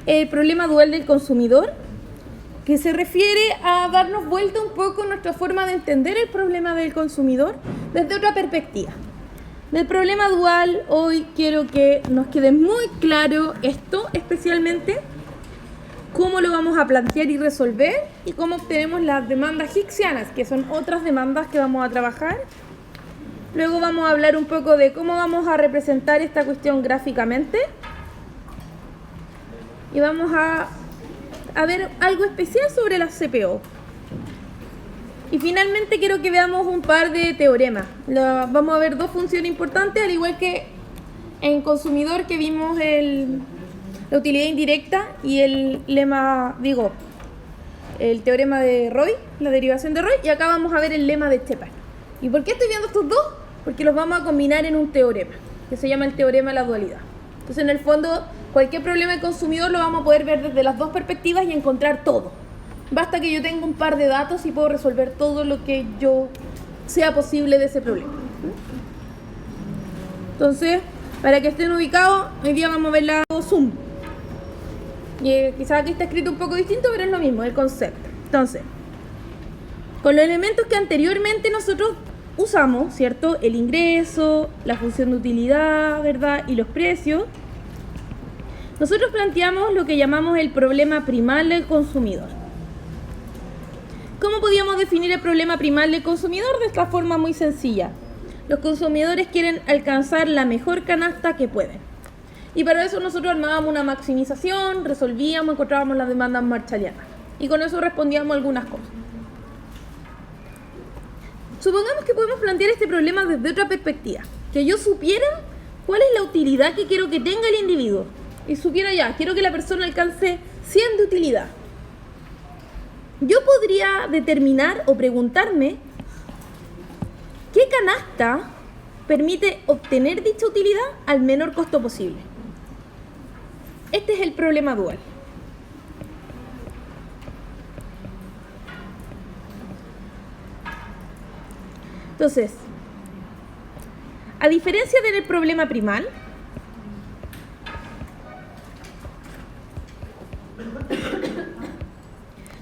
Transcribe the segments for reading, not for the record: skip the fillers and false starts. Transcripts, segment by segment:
el problema dual del consumidor, que se refiere a darnos vuelta un poco nuestra forma de entender el problema del consumidor desde otra perspectiva. Del problema dual, hoy quiero que nos quede muy claro esto, especialmente cómo lo vamos a plantear y resolver y cómo obtenemos las demandas hicksianas, que son otras demandas que vamos a trabajar. Luego vamos a hablar un poco de cómo vamos a representar esta cuestión gráficamente. Y vamos a ver algo especial sobre las CPO. Y finalmente quiero que veamos un par de teoremas. Vamos a ver dos funciones importantes, al igual que en consumidor que vimos la utilidad indirecta y el teorema de Roy, la derivación de Roy, y acá vamos a ver el lema de Shepard. ¿Y por qué estoy viendo estos dos? Porque los vamos a combinar en un teorema, que se llama el teorema de la dualidad. Entonces, en el fondo, cualquier problema del consumidor lo vamos a poder ver desde las dos perspectivas y encontrar todo. Basta que yo tenga un par de datos y puedo resolver todo lo que yo sea posible de ese problema. Entonces, para que estén ubicados, hoy día vamos a ver la Zoom. Y quizás aquí está escrito un poco distinto, pero es lo mismo, el concepto. Entonces, con los elementos que anteriormente nosotros usamos, ¿cierto? El ingreso, la función de utilidad, ¿verdad? Y los precios. Nosotros planteamos lo que llamamos el problema primal del consumidor. ¿Cómo podíamos definir el problema primal del consumidor? De esta forma muy sencilla. Los consumidores quieren alcanzar la mejor canasta que pueden. Y para eso nosotros armábamos una maximización, resolvíamos, encontrábamos las demandas marshallianas. Y con eso respondíamos algunas cosas. Supongamos que podemos plantear este problema desde otra perspectiva. Que yo supiera cuál es la utilidad que quiero que tenga el individuo. Y supiera quiero que la persona alcance 100 de utilidad. Yo podría determinar o preguntarme qué canasta permite obtener dicha utilidad al menor costo posible. Este es el problema dual. Entonces, a diferencia del problema primal,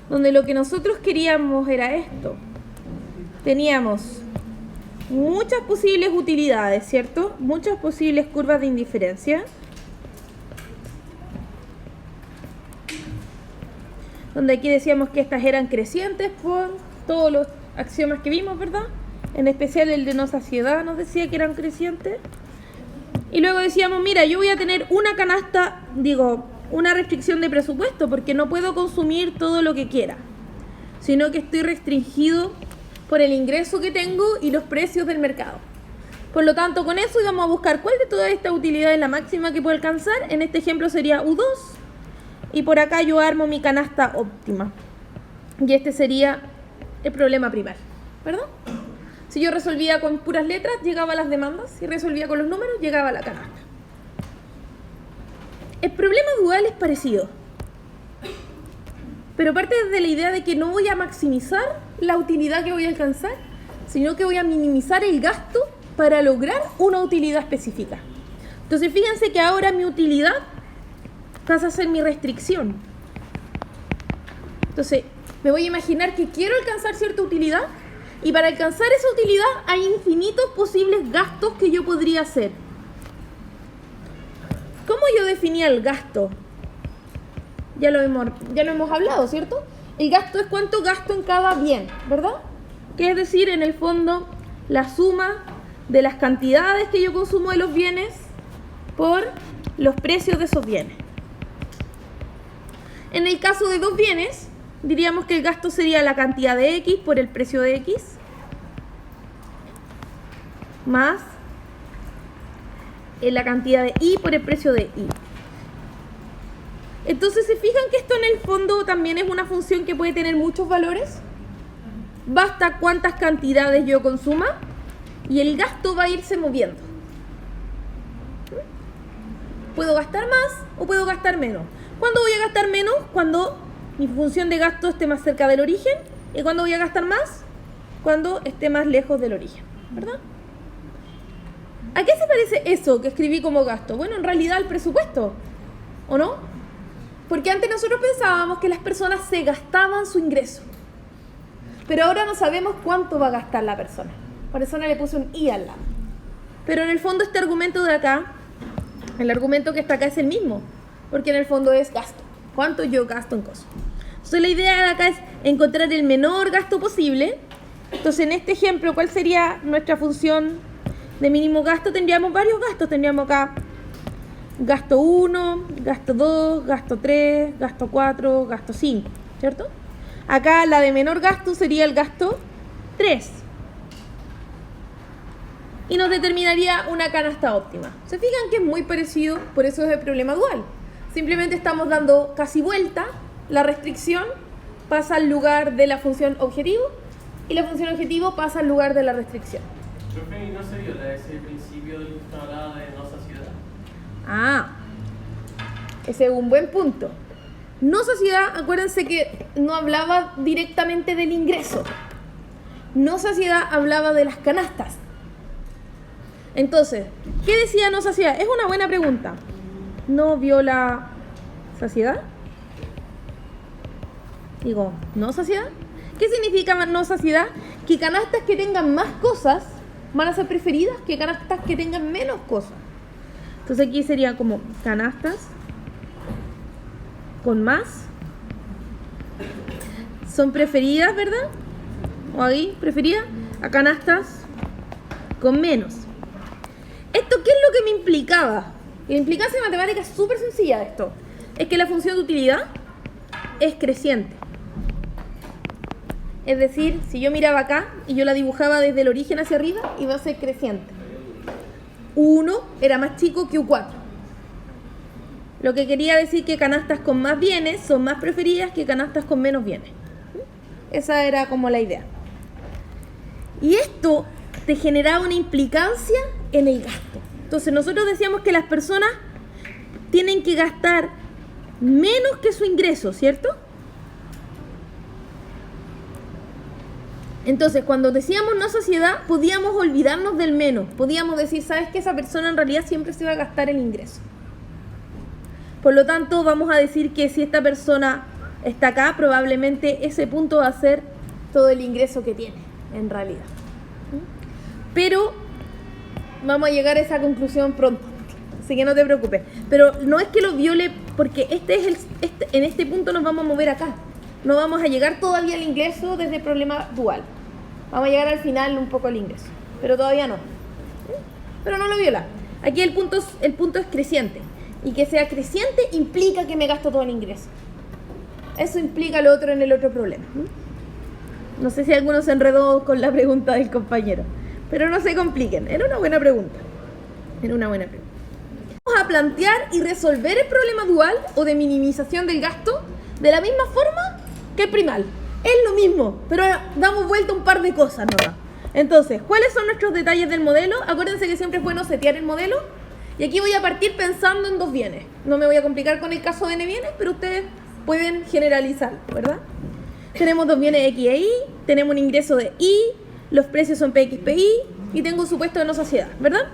donde lo que nosotros queríamos era esto, teníamos muchas posibles utilidades, ¿cierto? Muchas posibles curvas de indiferencia, donde aquí decíamos que estas eran crecientes por todos los axiomas que vimos, ¿verdad? En especial el de no saciedad nos decía que eran crecientes. Y luego decíamos, mira, yo voy a tener una restricción de presupuesto porque no puedo consumir todo lo que quiera, sino que estoy restringido por el ingreso que tengo y los precios del mercado. Por lo tanto, con eso íbamos a buscar cuál de todas estas utilidades es la máxima que puedo alcanzar. En este ejemplo sería U2 y por acá yo armo mi canasta óptima. Y este sería el problema primal, ¿verdad? Si yo resolvía con puras letras, llegaba a las demandas. Si resolvía con los números, llegaba a la canasta. El problema dual es parecido, pero parte desde la idea de que no voy a maximizar la utilidad que voy a alcanzar, sino que voy a minimizar el gasto para lograr una utilidad específica. Entonces, fíjense que ahora mi utilidad pasa a ser mi restricción. Entonces, me voy a imaginar que quiero alcanzar cierta utilidad y para alcanzar esa utilidad hay infinitos posibles gastos que yo podría hacer. ¿Cómo yo definía el gasto? Ya lo hemos hablado, ¿cierto? El gasto es cuánto gasto en cada bien, ¿verdad? Que es decir, en el fondo, la suma de las cantidades que yo consumo de los bienes por los precios de esos bienes. En el caso de dos bienes, diríamos que el gasto sería la cantidad de X por el precio de X más la cantidad de Y por el precio de Y. Entonces, ¿se fijan que esto en el fondo también es una función que puede tener muchos valores? Basta cuántas cantidades yo consuma y el gasto va a irse moviendo. Puedo gastar más o puedo gastar menos. ¿Cuándo voy a gastar menos? Cuando mi función de gasto esté más cerca del origen. ¿Y cuándo voy a gastar más? Cuando esté más lejos del origen, ¿verdad? ¿A qué se parece eso que escribí como gasto? Bueno, en realidad al presupuesto, ¿o no? Porque antes nosotros pensábamos que las personas se gastaban su ingreso. Pero ahora no sabemos cuánto va a gastar la persona. Por eso no le puse un I al lado. Pero en el fondo este argumento de acá, el argumento que está acá es el mismo. Porque en el fondo es gasto. ¿Cuánto yo gasto en cosas? Entonces la idea de acá es encontrar el menor gasto posible. Entonces en este ejemplo, ¿cuál sería nuestra función de mínimo gasto? Tendríamos varios gastos. Tendríamos acá gasto 1, gasto 2, gasto 3, gasto 4, gasto 5, ¿cierto? Acá la de menor gasto sería el gasto 3. Y nos determinaría una canasta óptima. ¿Se fijan que es muy parecido? Por eso es el problema dual. Simplemente estamos dando casi vuelta. La restricción pasa al lugar de la función objetivo y la función objetivo pasa al lugar de la restricción. Profe, ¿y no se viola ese principio del que hablaba de no saciedad? Ah, ese es un buen punto. No saciedad, acuérdense que no hablaba directamente del ingreso. No saciedad hablaba de las canastas. Entonces, ¿qué decía no saciedad? Es una buena pregunta. ¿No viola saciedad? Digo, ¿no saciedad? ¿Qué significa no saciedad? Que canastas que tengan más cosas van a ser preferidas que canastas que tengan menos cosas. Entonces aquí sería como canastas con más son preferidas, ¿verdad? O ahí, preferidas a canastas con menos. ¿Esto qué es lo que me implicaba? La implicancia matemática es súper sencilla de esto. Es que la función de utilidad es creciente. Es decir, si yo miraba acá y yo la dibujaba desde el origen hacia arriba, iba a ser creciente. U1 era más chico que U4. Lo que quería decir que canastas con más bienes son más preferidas que canastas con menos bienes. Esa era como la idea. Y esto te generaba una implicancia en el gasto. Entonces nosotros decíamos que las personas tienen que gastar menos que su ingreso, ¿cierto? Entonces, cuando decíamos no saciedad, podíamos olvidarnos del menos. Podíamos decir, ¿sabes qué? Esa persona en realidad siempre se va a gastar el ingreso. Por lo tanto, vamos a decir que si esta persona está acá, probablemente ese punto va a ser todo el ingreso que tiene, en realidad. Pero vamos a llegar a esa conclusión pronto, así que no te preocupes. Pero no es que lo viole, porque en este punto nos vamos a mover acá. No vamos a llegar todavía al ingreso desde el problema dual. Vamos a llegar al final un poco al ingreso, pero todavía no. Pero no lo viola. Aquí el punto es creciente. Y que sea creciente implica que me gasto todo el ingreso. Eso implica lo otro en el otro problema. No sé si alguno se enredó con la pregunta del compañero, pero no se compliquen. Era una buena pregunta. Vamos a plantear y resolver el problema dual o de minimización del gasto de la misma forma que el primal. Es lo mismo, pero damos vuelta un par de cosas nomás. Entonces, ¿cuáles son nuestros detalles del modelo? Acuérdense que siempre es bueno setear el modelo. Y aquí voy a partir pensando en dos bienes. No me voy a complicar con el caso de n bienes, pero ustedes pueden generalizar, ¿verdad? Tenemos dos bienes X e Y, tenemos un ingreso de Y, los precios son PX, PY, y tengo un supuesto de no saciedad, ¿verdad?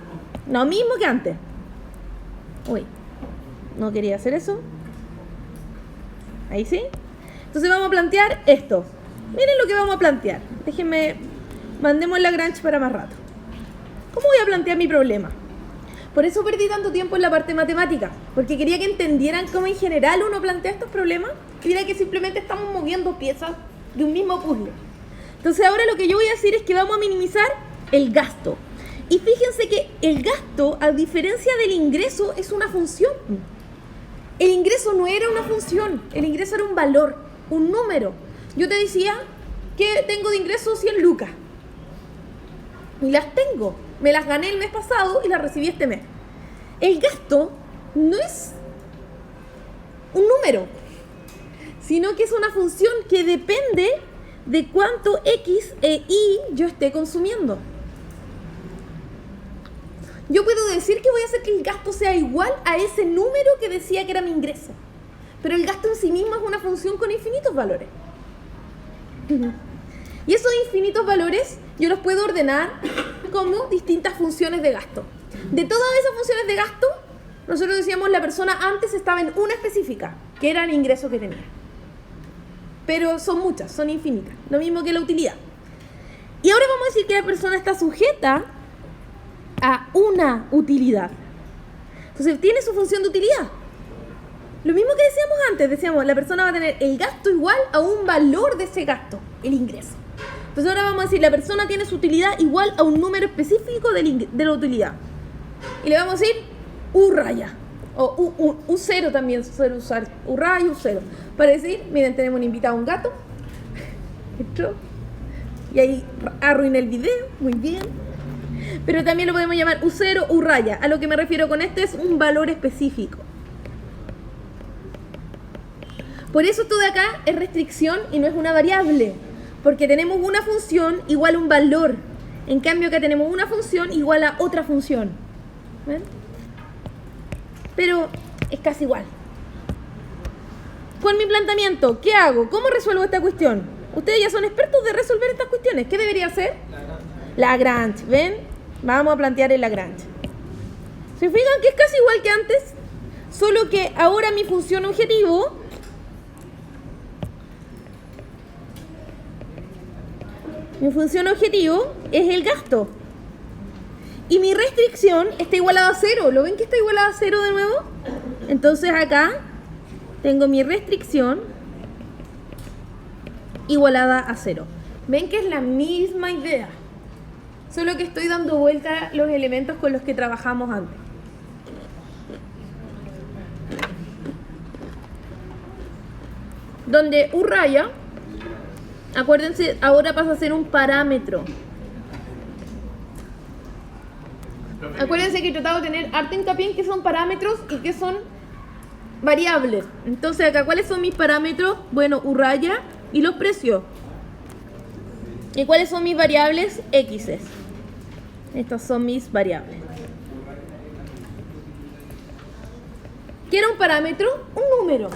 Lo mismo que antes. Uy, no quería hacer eso. Ahí sí. Entonces vamos a plantear esto. Miren lo que vamos a plantear. Déjenme, mandemos la Lagrange para más rato. ¿Cómo voy a plantear mi problema? Por eso perdí tanto tiempo en la parte matemática, porque quería que entendieran cómo en general uno plantea estos problemas y mira que simplemente estamos moviendo piezas de un mismo puzzle. Entonces ahora lo que yo voy a decir es que vamos a minimizar el gasto. Y fíjense que el gasto, a diferencia del ingreso, es una función. El ingreso no era una función, el ingreso era un valor, un número. Yo te decía que tengo de ingreso 100 lucas. Y las tengo. Me las gané el mes pasado y las recibí este mes. El gasto no es un número, sino que es una función que depende de cuánto X e Y yo esté consumiendo. Yo puedo decir que voy a hacer que el gasto sea igual a ese número que decía que era mi ingreso. Pero el gasto en sí mismo es una función con infinitos valores. Y esos infinitos valores yo los puedo ordenar como distintas funciones de gasto. De todas esas funciones de gasto, nosotros decíamos la persona antes estaba en una específica, que era el ingreso que tenía. Pero son muchas, son infinitas. Lo mismo que la utilidad. Y ahora vamos a decir que la persona está sujeta a una utilidad. Entonces tiene su función de utilidad. Lo mismo que decíamos antes, decíamos la persona va a tener el gasto igual a un valor de ese gasto, el ingreso. Entonces ahora vamos a decir la persona tiene su utilidad igual a un número específico de la utilidad. Y le vamos a decir U raya. O U0 también se suele usar. U raya, U0. Para decir, miren, tenemos un invitado, un gato. Entró. Y ahí arruiné el video. Muy bien. Pero también lo podemos llamar U0, U raya. A lo que me refiero con esto es un valor específico. Por eso esto de acá es restricción y no es una variable. Porque tenemos una función igual a un valor. En cambio acá tenemos una función igual a otra función. ¿Ven? Pero es casi igual. Con mi planteamiento, ¿qué hago? ¿Cómo resuelvo esta cuestión? Ustedes ya son expertos de resolver estas cuestiones. ¿Qué debería hacer? Lagrange. ¿Ven? Vamos a plantear el Lagrange. ¿Se fijan que es casi igual que antes? Solo que ahora mi función objetivo es el gasto. Y mi restricción está igualada a 0. ¿Lo ven que está igualada a 0 de nuevo? Entonces acá tengo mi restricción igualada a 0. ¿Ven que es la misma idea? Solo que estoy dando vuelta los elementos con los que trabajamos antes. Donde U raya, acuérdense, ahora pasa a ser un parámetro. Acuérdense que he tratado de tener harto hincapié en que son parámetros y que son variables. Entonces acá, ¿cuáles son mis parámetros? Bueno, U raya y los precios. ¿Y cuáles son mis variables? X. Estas son mis variables. ¿Qué era un parámetro? Un número.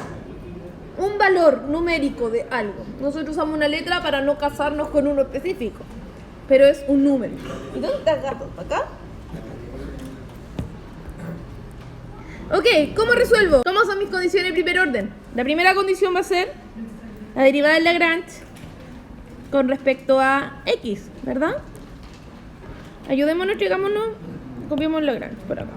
Un valor numérico de algo. Nosotros usamos una letra para no casarnos con uno específico. Pero es un número. ¿Y dónde está el gato? ¿Acá? Ok, ¿cómo resuelvo? ¿Cómo son mis condiciones de primer orden? La primera condición va a ser la derivada de Lagrange con respecto a X, ¿verdad? Ayudémonos, llegámonos, copiemos Lagrange por acá.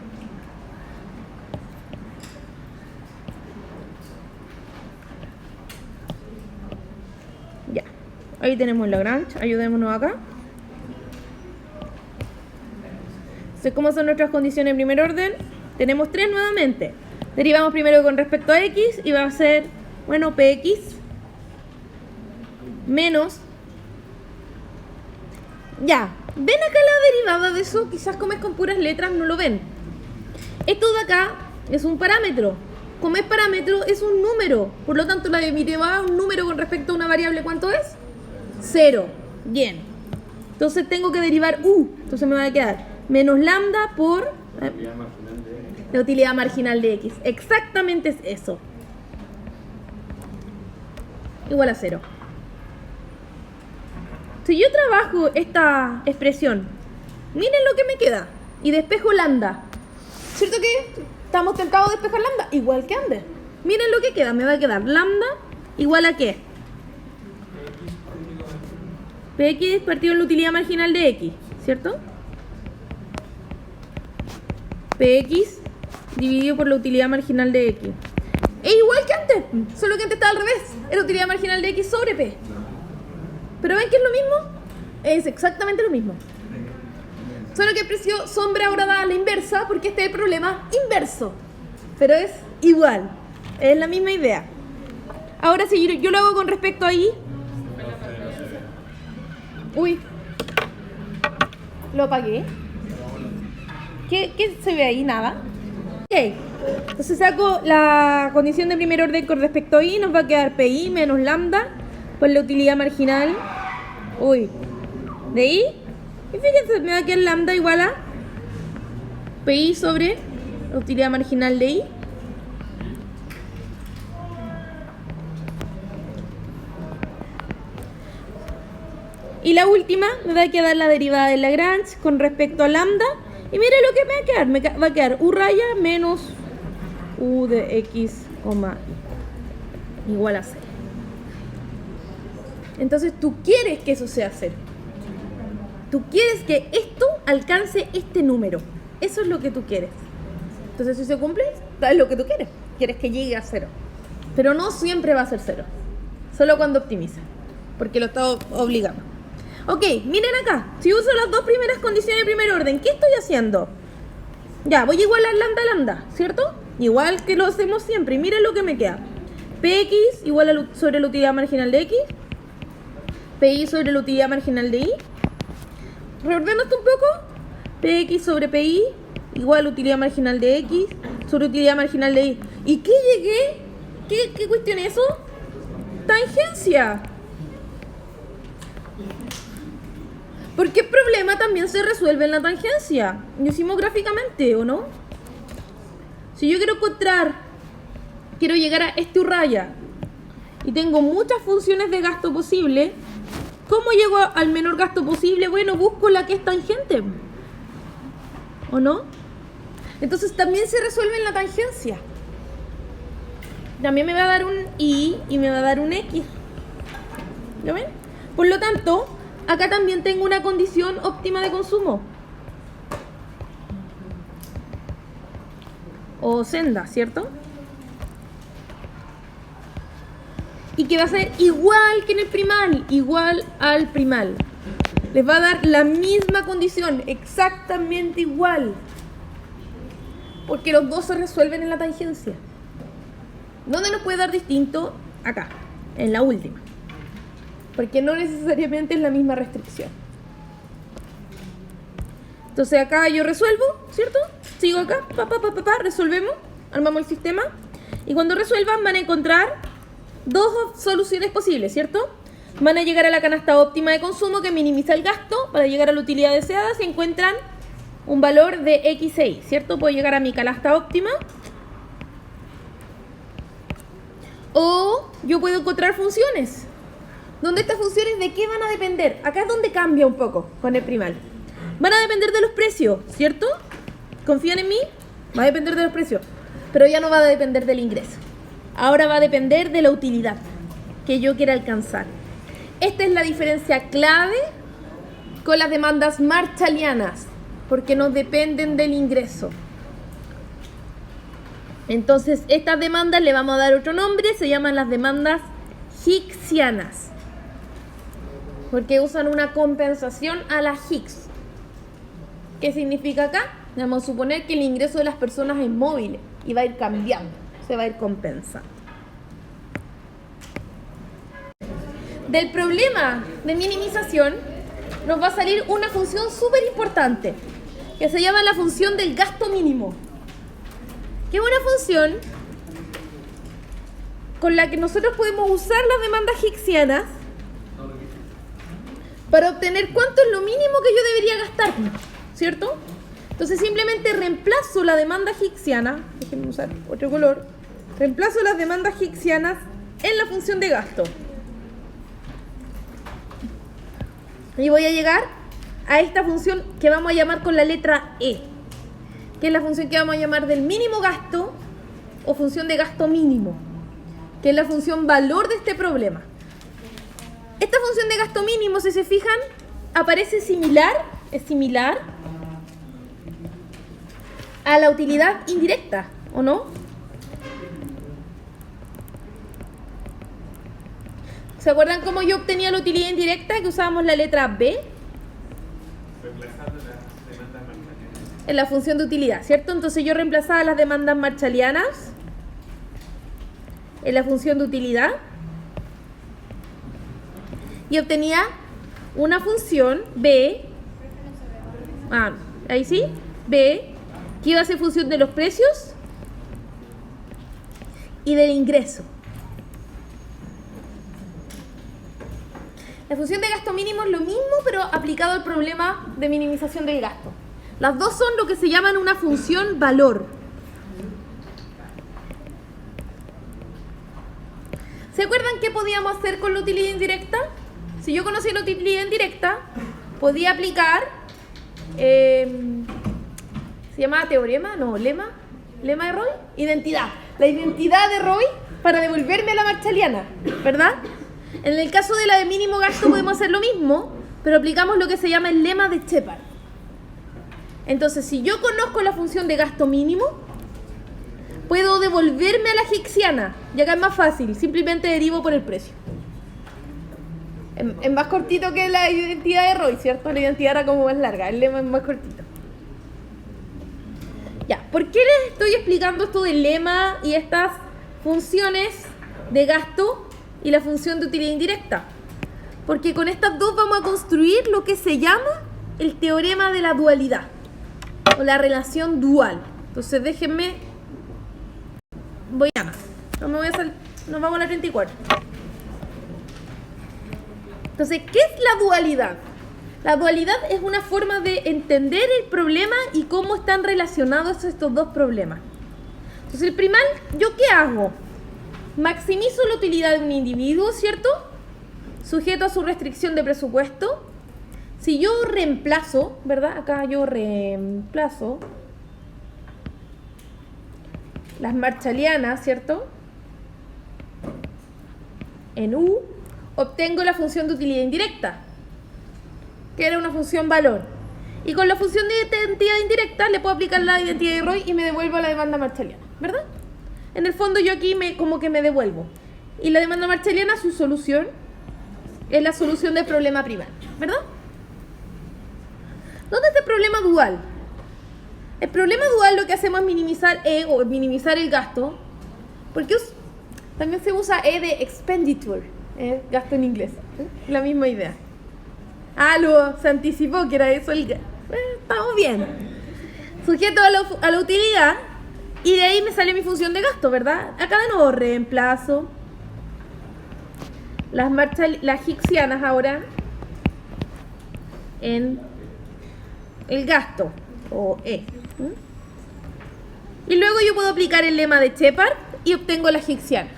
Ya, ahí tenemos Lagrange, ayudémonos acá. Entonces, ¿cómo son nuestras condiciones de primer orden? Tenemos 3 nuevamente. Derivamos primero con respecto a X y va a ser, bueno, Px menos. Ya, ¿ven acá la derivada de eso? Quizás como es con puras letras no lo ven. Esto de acá es un parámetro. Como es parámetro es un número. Por lo tanto la derivada de un número con respecto a una variable, ¿cuánto es? 0. Bien. Entonces tengo que derivar U. Entonces me va a quedar menos lambda por la utilidad marginal de X. Exactamente es eso. Igual a 0. Si yo trabajo esta expresión, miren lo que me queda. Y despejo lambda. ¿Cierto que estamos tentados de despejar lambda? Igual que antes. Miren lo que queda. Me va a quedar lambda igual a ¿qué? Px partido en la utilidad marginal de X. ¿Cierto? Px dividido por la utilidad marginal de X. Es igual que antes, solo que antes estaba al revés. Era utilidad marginal de X sobre P. ¿Pero ven que es lo mismo? Es exactamente lo mismo. Solo que el precio sombra ahora da a la inversa porque este es el problema inverso. Pero es igual. Es la misma idea. Ahora si yo lo hago con respecto a I. Uy. Lo apagué. ¿Qué se ve ahí? Nada. Ok. Entonces saco la condición de primer orden con respecto a I. Nos va a quedar PI menos lambda por la utilidad marginal. Uy. De I. Y fíjense, me va a quedar lambda igual a PI sobre la utilidad marginal de I. Y la última me va a quedar la derivada de Lagrange con respecto a lambda. Y mire lo que me va a quedar. Me va a quedar U raya menos u de x, igual a 0. Entonces tú quieres que eso sea 0. Tú quieres que esto alcance este número. Eso es lo que tú quieres. Entonces si se cumple, es lo que tú quieres. Quieres que llegue a 0. Pero no siempre va a ser 0. Solo cuando optimiza. Porque lo está obligando. Ok, miren acá. Si uso las dos primeras condiciones de primer orden, ¿qué estoy haciendo? Ya, voy a igualar lambda a lambda, ¿cierto? Igual que lo hacemos siempre. Y miren lo que me queda. Px igual sobre la utilidad marginal de x. Pi sobre la utilidad marginal de y. Reordeno esto un poco. Px sobre pi igual a utilidad marginal de x sobre utilidad marginal de y. ¿Y qué llegué? ¿Qué cuestión es eso? Tangencia. Porque el problema también se resuelve en la tangencia. Lo hicimos gráficamente, ¿o no? Si yo quiero llegar a este U raya y tengo muchas funciones de gasto posible, ¿cómo llego al menor gasto posible? Bueno, busco la que es tangente, ¿o no? Entonces también se resuelve en la tangencia. También me va a dar un y me va a dar un x. ¿Lo ven? Por lo tanto, acá también tengo una condición óptima de consumo. O senda, ¿cierto? Y que va a ser igual que en el primal, igual al primal. Les va a dar la misma condición, exactamente igual. Porque los dos se resuelven en la tangencia. ¿Dónde nos puede dar distinto? Acá, en la última. Porque no necesariamente es la misma restricción. Entonces acá yo resuelvo, ¿cierto? Sigo acá, resolvemos, armamos el sistema. Y cuando resuelvan van a encontrar dos soluciones posibles, ¿cierto? Van a llegar a la canasta óptima de consumo que minimiza el gasto. Para llegar a la utilidad deseada se encuentran un valor de x e y, ¿cierto? Puedo llegar a mi canasta óptima. O yo puedo encontrar funciones. ¿Dónde estas funciones de qué van a depender? Acá es donde cambia un poco con el primal. Van a depender de los precios, ¿cierto? ¿Confían en mí? Va a depender de los precios. Pero ya no va a depender del ingreso. Ahora va a depender de la utilidad que yo quiera alcanzar. Esta es la diferencia clave con las demandas marshallianas, porque no dependen del ingreso. Entonces, estas demandas le vamos a dar otro nombre, se llaman las demandas Hicksianas, porque usan una compensación a la Hicks. ¿Qué significa acá? Vamos a suponer que el ingreso de las personas es móvil y va a ir cambiando, se va a ir compensando. Del problema de minimización nos va a salir una función súper importante que se llama la función del gasto mínimo, que es una función con la que nosotros podemos usar las demandas Hicksianas para obtener cuánto es lo mínimo que yo debería gastar, ¿cierto? Entonces simplemente reemplazo la demanda Hicksiana, déjenme usar otro color, reemplazo las demandas Hicksianas en la función de gasto. Y voy a llegar a esta función que vamos a llamar con la letra E, que es la función que vamos a llamar del mínimo gasto o función de gasto mínimo, que es la función valor de este problema. Esta función de gasto mínimo, si se fijan, aparece es similar a la utilidad indirecta, ¿o no? ¿Se acuerdan cómo yo obtenía la utilidad indirecta? Que usábamos la letra B. Reemplazando las demandas marshallianas. En la función de utilidad, ¿cierto? Entonces yo reemplazaba las demandas marshallianas en la función de utilidad y obtenía una función B, ahí sí, B, que iba a ser función de los precios y del ingreso. La función de gasto mínimo es lo mismo, pero aplicado al problema de minimización del gasto. Las dos son lo que se llaman una función valor. ¿Se acuerdan qué podíamos hacer con la utilidad indirecta? Si yo conocía la utilidad indirecta, podía aplicar, ¿se llamaba teorema? No, lema. Lema de Roy, identidad. La identidad de Roy para devolverme a la marshaliana, ¿verdad? En el caso de la de mínimo gasto podemos hacer lo mismo, pero aplicamos lo que se llama el lema de Shepard. Entonces, si yo conozco la función de gasto mínimo, puedo devolverme a la hicksiana. Y acá es más fácil, simplemente derivo por el precio. Es más cortito que la identidad de Roy, ¿cierto? La identidad era como más larga, el lema es más cortito. Ya, ¿por qué les estoy explicando esto del lema y estas funciones de gasto y la función de utilidad indirecta? Porque con estas dos vamos a construir lo que se llama el teorema de la dualidad o la relación dual. Entonces déjenme, nos vamos a la 34. Entonces, ¿qué es la dualidad? La dualidad es una forma de entender el problema y cómo están relacionados estos dos problemas. Entonces, el primal, ¿yo qué hago? Maximizo la utilidad de un individuo, ¿cierto? Sujeto a su restricción de presupuesto. Si yo reemplazo, ¿verdad? Acá yo reemplazo las marshalianas, ¿cierto? En U, obtengo la función de utilidad indirecta, que era una función valor. Y con la función de identidad indirecta le puedo aplicar la identidad de Roy y me devuelvo a la demanda marshalliana, ¿verdad? En el fondo yo aquí como que me devuelvo. Y la demanda marshalliana, su solución es la solución del problema primal, ¿verdad? ¿Dónde está el problema dual? El problema dual lo que hacemos es minimizar E o minimizar el gasto, porque también se usa E de expenditure, gasto en inglés, la misma idea. Se anticipó que era eso estamos bien. Sujeto a la utilidad, y de ahí me sale mi función de gasto, ¿verdad? Acá de nuevo reemplazo las hicksianas ahora en el gasto, o E. Y luego yo puedo aplicar el lema de Shepard y obtengo la hicksiana.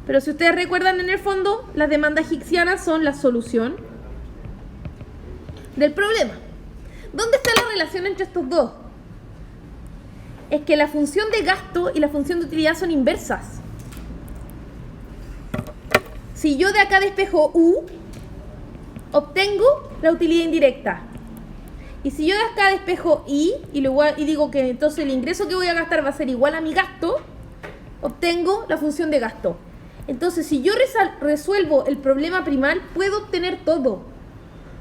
Pero si ustedes recuerdan, en el fondo, las demandas hicksianas son la solución del problema. ¿Dónde está la relación entre estos dos? Es que la función de gasto y la función de utilidad son inversas. Si yo de acá despejo U, obtengo la utilidad indirecta. Y si yo de acá despejo I y digo que entonces el ingreso que voy a gastar va a ser igual a mi gasto, obtengo la función de gasto. Entonces, si yo resuelvo el problema primal, puedo obtener todo,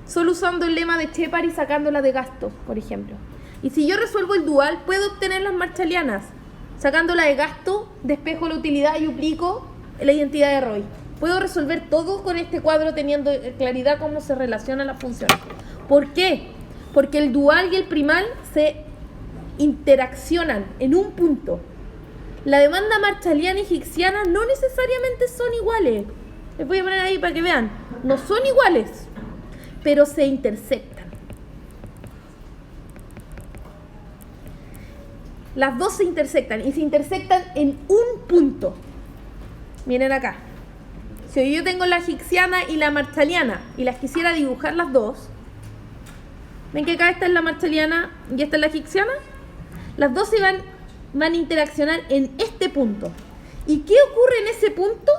solo usando el lema de Shepard y sacándola de gasto, por ejemplo. Y si yo resuelvo el dual, puedo obtener las marshallianas, sacándola de gasto, despejo la utilidad y aplico la identidad de Roy. Puedo resolver todo con este cuadro teniendo claridad cómo se relacionan las funciones. ¿Por qué? Porque el dual y el primal se interaccionan en un punto. La demanda marshalliana y hicksiana no necesariamente son iguales. Les voy a poner ahí para que vean. No son iguales, pero se intersectan. Las dos se intersectan y se intersectan en un punto. Miren acá. Si yo tengo la hicksiana y la marshalliana y las quisiera dibujar las dos, ¿ven que acá esta es la marshalliana y esta es la hicksiana? Las dos se van a interaccionar en este punto. ¿Y qué ocurre en ese punto?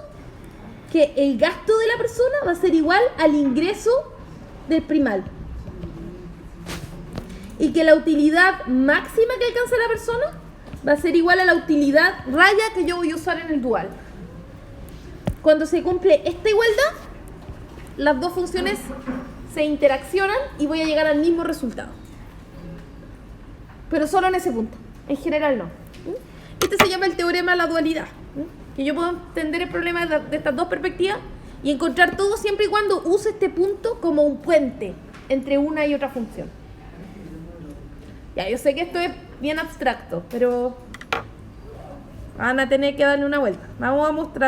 Que el gasto de la persona va a ser igual al ingreso del primal. Y que la utilidad máxima que alcanza la persona va a ser igual a la utilidad raya que yo voy a usar en el dual. Cuando se cumple esta igualdad, las dos funciones se interaccionan y voy a llegar al mismo resultado. Pero solo en ese punto. En general no. Este se llama el teorema de la dualidad. Que yo puedo entender el problema de estas dos perspectivas y encontrar todo siempre y cuando use este punto como un puente entre una y otra función. Ya, yo sé que esto es bien abstracto, pero van a tener que darle una vuelta. Vamos a mostrar.